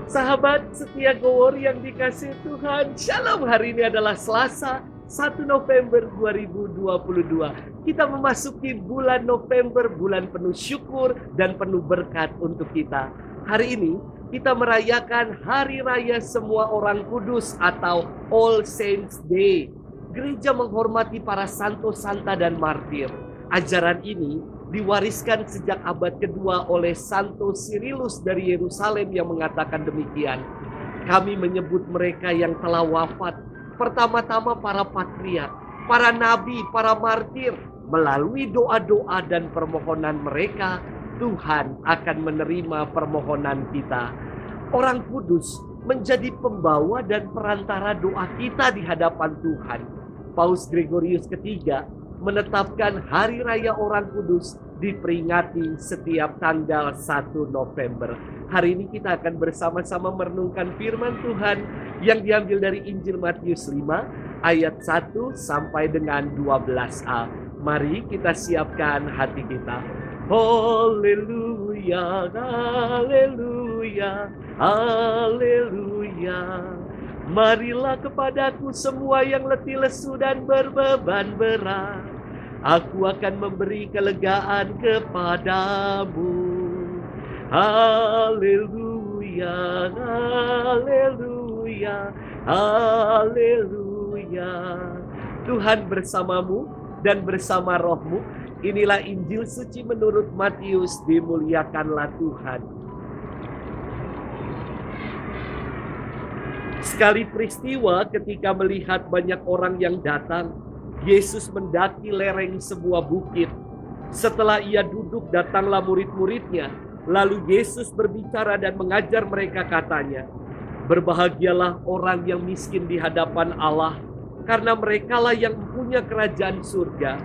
Sahabat setia Gowor yang dikasihi Tuhan, Shalom. Hari ini adalah Selasa, 1 November 2022. Kita memasuki bulan November, bulan penuh syukur dan penuh berkat untuk kita. Hari ini kita merayakan Hari Raya Semua Orang Kudus atau All Saints Day. Gereja menghormati para santo, santa, dan martir. Ajaran ini diwariskan sejak abad kedua oleh Santo Cyrillus dari Yerusalem yang mengatakan demikian. Kami menyebut mereka yang telah wafat, pertama-tama para patriark, para nabi, para martir. Melalui doa-doa dan permohonan mereka, Tuhan akan menerima permohonan kita. Orang kudus menjadi pembawa dan perantara doa kita di hadapan Tuhan. Paus Gregorius ketiga menetapkan Hari Raya Orang Kudus diperingati setiap tanggal 1 November. Hari ini kita akan bersama-sama merenungkan firman Tuhan yang diambil dari Injil Matius 5 ayat 1 sampai dengan 12a. Mari kita siapkan hati kita. Haleluya, haleluya, haleluya. Marilah kepadaku semua yang letih lesu dan berbeban berat. Aku akan memberi kelegaan kepadamu. Haleluya, haleluya, haleluya. Tuhan bersamamu dan bersama rohmu. Inilah Injil suci menurut Matius. Dimuliakanlah Tuhan. Sekali peristiwa ketika melihat banyak orang yang datang, Yesus mendaki lereng sebuah bukit. Setelah ia duduk, datanglah murid-muridnya. Lalu Yesus berbicara dan mengajar mereka, katanya, berbahagialah orang yang miskin di hadapan Allah, karena merekalah yang punya kerajaan surga.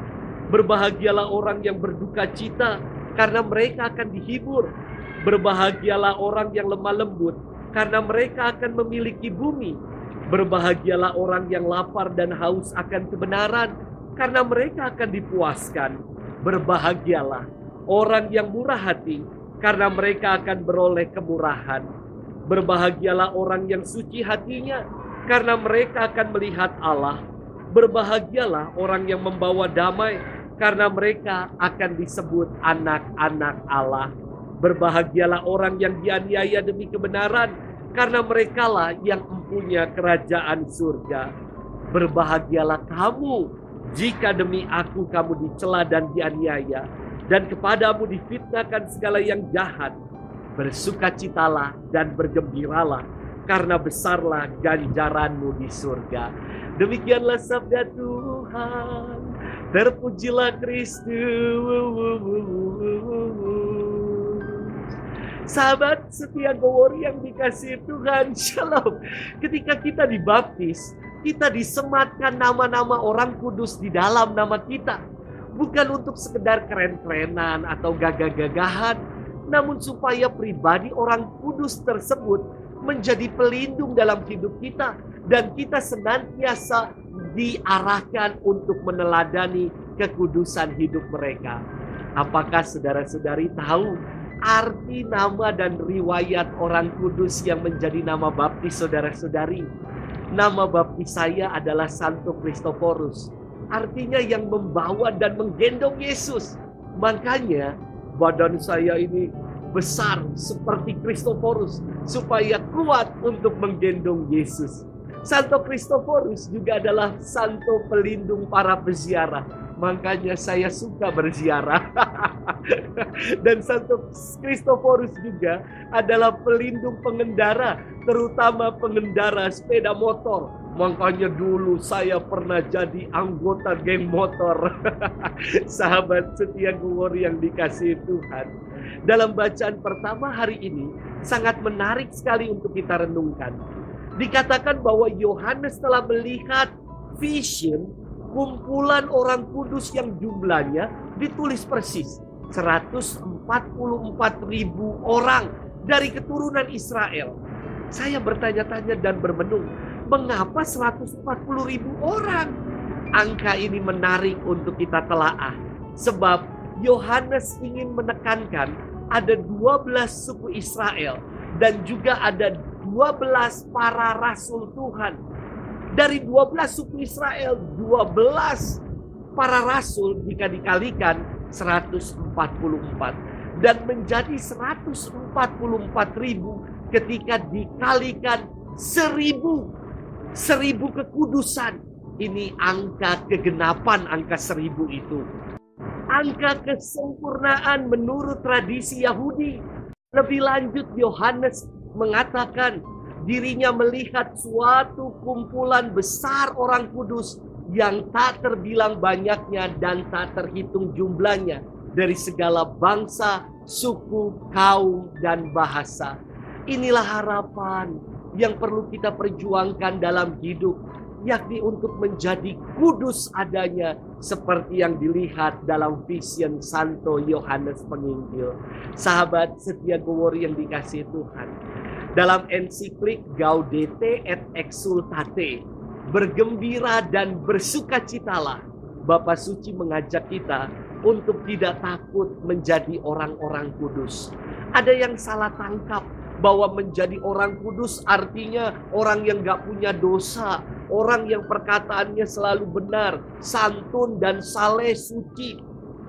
Berbahagialah orang yang berduka cita, karena mereka akan dihibur. Berbahagialah orang yang lemah lembut, karena mereka akan memiliki bumi. Berbahagialah orang yang lapar dan haus akan kebenaran, karena mereka akan dipuaskan. Berbahagialah orang yang murah hati, karena mereka akan beroleh kemurahan. Berbahagialah orang yang suci hatinya, karena mereka akan melihat Allah. Berbahagialah orang yang membawa damai, karena mereka akan disebut anak-anak Allah. Berbahagialah orang yang dianiaya demi kebenaran, karena merekalah yang mempunyai kerajaan surga. Berbahagialah kamu jika demi aku kamu dicela dan dianiaya, dan kepadamu difitnahkan segala yang jahat. Bersukacitalah dan bergembiralah, karena besarlah ganjaranmu di surga. Demikianlah sabda Tuhan. Terpujilah Kristus. Sahabat setia Gowor yang dikasihi Tuhan, Shalom. Ketika kita dibaptis, kita disematkan nama-nama orang kudus di dalam nama kita. Bukan untuk sekedar keren-kerenan atau gagah-gagahan, namun supaya pribadi orang kudus tersebut menjadi pelindung dalam hidup kita. Dan kita senantiasa diarahkan untuk meneladani kekudusan hidup mereka. Apakah saudara-saudari tahu arti nama dan riwayat orang kudus yang menjadi nama baptis saudara-saudari? Nama baptis saya adalah Santo Kristoforus. Artinya yang membawa dan menggendong Yesus. Makanya badan saya ini besar seperti Kristoforus, supaya kuat untuk menggendong Yesus. Santo Kristoforus juga adalah santo pelindung para peziarah. Makanya saya suka berziarah. Dan Santo Kristoforus juga adalah pelindung pengendara, terutama pengendara sepeda motor. Makanya dulu saya pernah jadi anggota geng motor. Sahabat setia Gowor yang dikasihi Tuhan. Dalam bacaan pertama hari ini sangat menarik sekali untuk kita renungkan. Dikatakan bahwa Yohanes telah melihat vision kumpulan orang kudus yang jumlahnya ditulis persis 144.000 orang dari keturunan Israel. Saya bertanya-tanya dan bermenung, mengapa 140.000 orang? Angka ini menarik untuk kita telaah, sebab Yohanes ingin menekankan ada 12 suku Israel dan juga ada 12 para rasul Tuhan. Dari 12 suku Israel, 12 para rasul jika dikalikan 144. Dan menjadi 144.000 ketika dikalikan 1000. 1000 kekudusan. Ini angka kegenapan angka 1000 itu. Angka kesempurnaan menurut tradisi Yahudi. Lebih lanjut Yohanes mengatakan dirinya melihat suatu kumpulan besar orang kudus yang tak terbilang banyaknya dan tak terhitung jumlahnya dari segala bangsa, suku, kaum, dan bahasa. Inilah harapan yang perlu kita perjuangkan dalam hidup, yakni untuk menjadi kudus adanya seperti yang dilihat dalam vision Santo Yohanes Penginjil. Sahabat setia Gowori yang dikasihi Tuhan, dalam ensiklik Gaudete et Exsultate, bergembira dan bersukacitalah, Bapa Suci mengajak kita untuk tidak takut menjadi orang-orang kudus. Ada yang salah tangkap bahwa menjadi orang kudus artinya orang yang gak punya dosa, orang yang perkataannya selalu benar, santun dan saleh suci.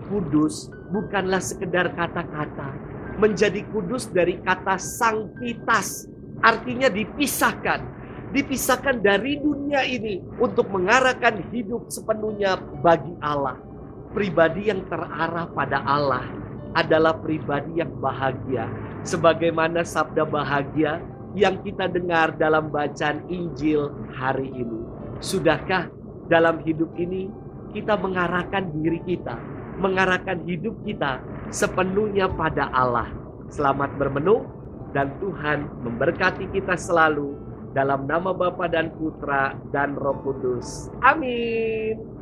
Kudus bukanlah sekedar kata-kata. Menjadi kudus dari kata sanctitas, artinya dipisahkan. Dipisahkan dari dunia ini untuk mengarahkan hidup sepenuhnya bagi Allah. Pribadi yang terarah pada Allah adalah pribadi yang bahagia. Sebagaimana sabda bahagia yang kita dengar dalam bacaan Injil hari ini. Sudahkah dalam hidup ini kita mengarahkan diri kita, mengarahkan hidup kita sepenuhnya pada Allah? Selamat bermenung dan Tuhan memberkati kita selalu dalam nama Bapa dan Putra dan Roh Kudus. Amin.